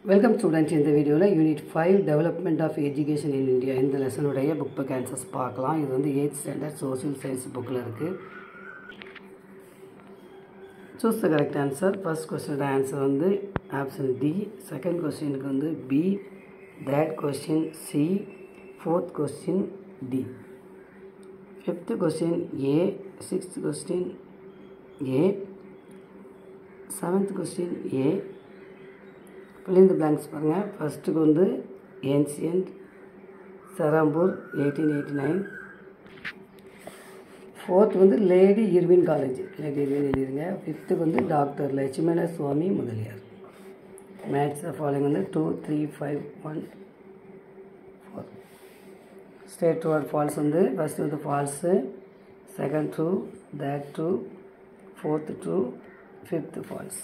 Welcome students. In the video Unit 5 Development of Education in India in the lesson book answers பார்க்கலாம். இது வந்து 8th standard social science bookல இருக்கு. Choose the correct answer. First question answer வந்து option D, second question க்கு வந்து B, third question C, fourth question D. Fifth question A, sixth question A, seventh question A. Fill in the blanks பாருங்க. First வந்து ancient Serampore 1889. Fourth வந்து Lady Irwin college, Lady Irwin எழுதிருங்க. ஃபிஃப்த்துக்கு வந்து doctor Lakshmana Swami Mudaliar. Match following வந்து 2, 3, 5, 1, 4. State true or false வந்து first வந்து false, second true, third true, fourth true, fifth false.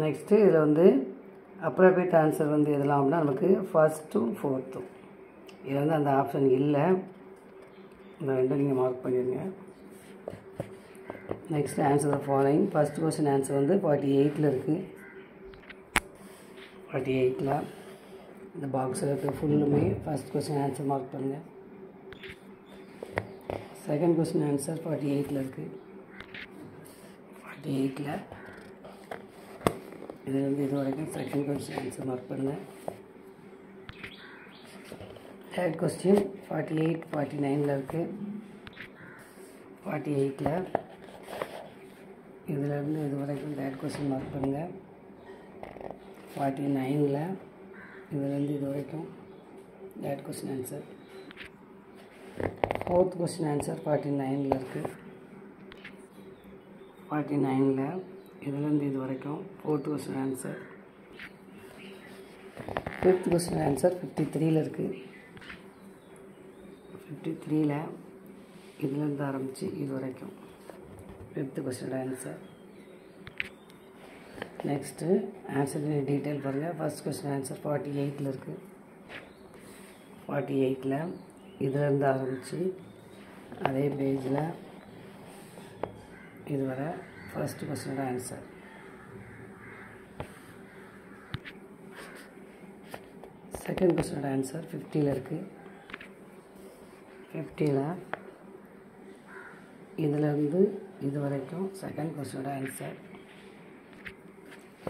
Next இதில் வந்து அப்ரோப்ரியேட் ஆன்சர் வந்து எதெல்லாம் அப்படின்னா நமக்கு ஃபர்ஸ்ட்டும் ஃபோர்த்தும். இதில் வந்து அந்த ஆப்ஷன் இல்லை, இந்த ரெண்டும் நீங்கள் மார்க் பண்ணிடுங்க. Next answer following. First question answer வந்து 48ல் இருக்குது. 48ல் இந்த பாக்ஸில் இருக்க ஃபுல்லுமே ஃபர்ஸ்ட் கொஸ்டின் ஆன்சர் மார்க் பண்ணுங்கள். செகண்ட் கொஸ்டின் ஆன்சர் 48ல் இருக்குது. 48ல் இதுலேருந்து இது வரைக்கும் செகண்ட் கொஸ்டின் ஆன்சர் மார்க் பண்ணுங்கள். தேர்ட் கொஸ்டின் 48, 49ல் இருக்குது. 48ல் இதுலேருந்து இது வரைக்கும் தேர்ட் கொஸ்டின் மார்க் பண்ணுங்கள். 49ல் இதுலேருந்து இது வரைக்கும் third question answer. Fourth question answer 49ல் இருக்குது. 49ல் இதுலேருந்து இது வரைக்கும் fourth question answer. Fifth question answer 53ல் இருக்குது. 53ல் இதுலேருந்து ஆரம்பித்து இது வரைக்கும் fifth question answer. Next answer detail பாருங்கள். ஃபர்ஸ்ட் கொஸ்டின் ஆன்சர் 48ல் இருக்குது. 48ல் இதுலேருந்து ஆரம்பித்து அதே பேஜில் இதுவரை ஃபர்ஸ்ட் கொஸ்டினோட ஆன்சர். செகண்ட் கொஸ்டினோட ஆன்சர் 50ல் இருக்குது. 50ல் இதிலேருந்து இது வரைக்கும் செகண்ட் கொஸ்டினோட answer.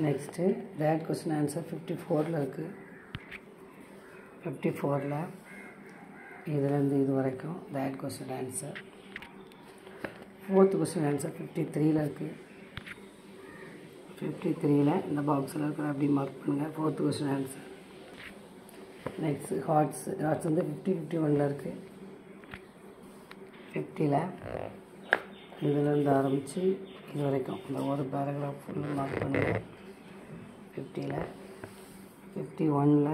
Next third question answer 54ல் இருக்குது. 54ல் இதுலேருந்து இது வரைக்கும் தேர்ட் கொஸ்டினோட ஆன்சர். ஃபோர்த் கொஸ்டின் ஆன்சர் 53ல் இருக்குது. 53ல் இந்த பாக்ஸில் இருக்கிற அப்படி மார்க் பண்ணுங்கள். Fourth question answer. Next hearts வந்து 50, 51ல் இருக்குது. 50ல் இதுலேருந்து ஆரம்பித்து இது வரைக்கும் இந்த ஒரு பேராகிராஃப் ஃபுல்லாக மார்க் பண்ணுங்கள். 50ல் 51ல்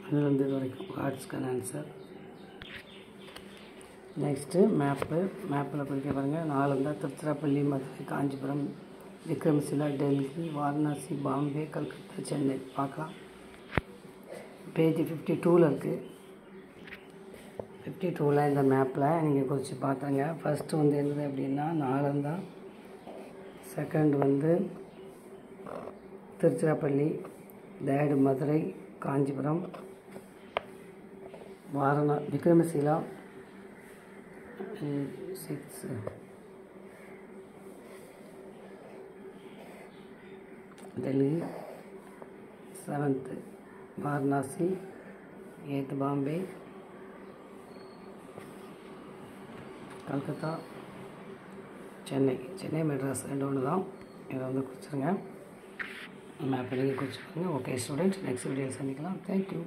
இதுலேருந்து இது வரைக்கும் ஹார்ட்ஸ்க்கான ஆன்சர். நெக்ஸ்ட்டு மேப்பில் படிக்க பாருங்கள். 4 இருந்தால் திருச்சிராப்பள்ளி, மதுரை, காஞ்சிபுரம், விக்ரமசிலா, டெல்லி, வாரணாசி, பாம்பே, கல்கத்தா, சென்னை பார்க்கலாம். பேஜ் 52ல் இருக்குது. 52ல் இந்த மேப்பில் நீங்கள் குறித்து பார்த்துங்க. ஃபஸ்ட்டு வந்து என்னது அப்படின்னா 4 இருந்தால், செகண்ட் வந்து Tiruchirappalli, third Madurai, Kanchipuram, Vikramashila, 6 Delhi, 7th Varanasi, 8th Bombay, Calcutta, Chennai Madras ரெண்டு ஒன்று தான். இதை வந்து குறிச்சிருங்க. மேப் நீங்கள் குறிச்சிருங்க. ஓகே ஸ்டூடெண்ட்ஸ், நெக்ஸ்ட் வீடியோவில் சந்திக்கலாம். தேங்க்யூ.